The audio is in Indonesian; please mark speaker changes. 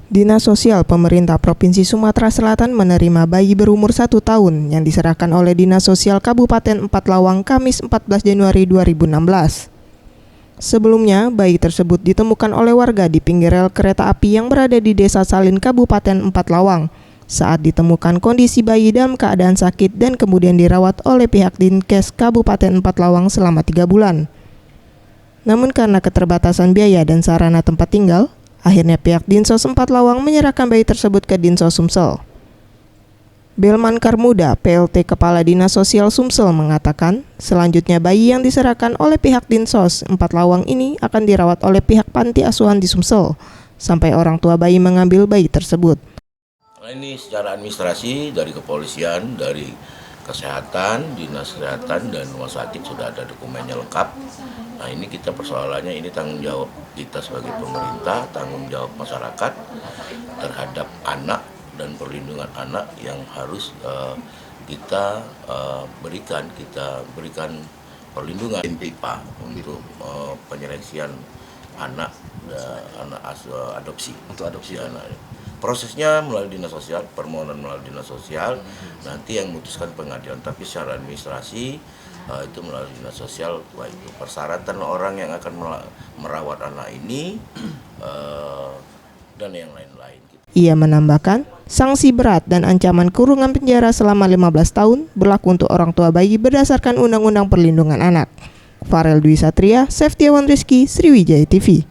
Speaker 1: Dinas Sosial Pemerintah Provinsi Sumatera Selatan menerima bayi berumur 1 tahun yang diserahkan oleh Dinas Sosial Kabupaten 4 Lawang Kamis 14 Januari 2016. Sebelumnya, bayi tersebut ditemukan oleh warga di pinggir rel kereta api yang berada di Desa Salin, Kabupaten 4 Lawang. Saat ditemukan kondisi bayi dalam keadaan sakit dan kemudian dirawat oleh pihak Dinkes Kabupaten 4 Lawang selama 3 bulan. Namun karena keterbatasan biaya dan sarana tempat tinggal, akhirnya pihak Dinsos 4 Lawang menyerahkan bayi tersebut ke Dinsos Sumsel. Belman Karmuda, PLT Kepala Dinas Sosial Sumsel mengatakan, selanjutnya bayi yang diserahkan oleh pihak Dinsos 4 Lawang ini akan dirawat oleh pihak panti asuhan di Sumsel, sampai orang tua bayi mengambil bayi tersebut.
Speaker 2: Ini secara administrasi dari kepolisian, dari kesehatan, dinas kesehatan dan rumah sakit sudah ada dokumennya lengkap. Nah ini kita persoalannya ini tanggung jawab kita sebagai pemerintah, tanggung jawab masyarakat terhadap anak dan perlindungan anak yang harus kita berikan perlindungan IPA untuk penyeleksian anak adopsi anak. Prosesnya melalui dinas sosial, permohonan melalui dinas sosial, nanti yang memutuskan pengadilan. Tapi secara administrasi itu melalui dinas sosial, baik itu persyaratan orang yang akan merawat anak ini dan yang lain-lain.
Speaker 1: Ia menambahkan, sanksi berat dan ancaman kurungan penjara selama 15 tahun berlaku untuk orang tua bayi berdasarkan Undang-Undang Perlindungan Anak. Farel Dwi Satria, Seftiawan Rizky, Sriwijaya TV.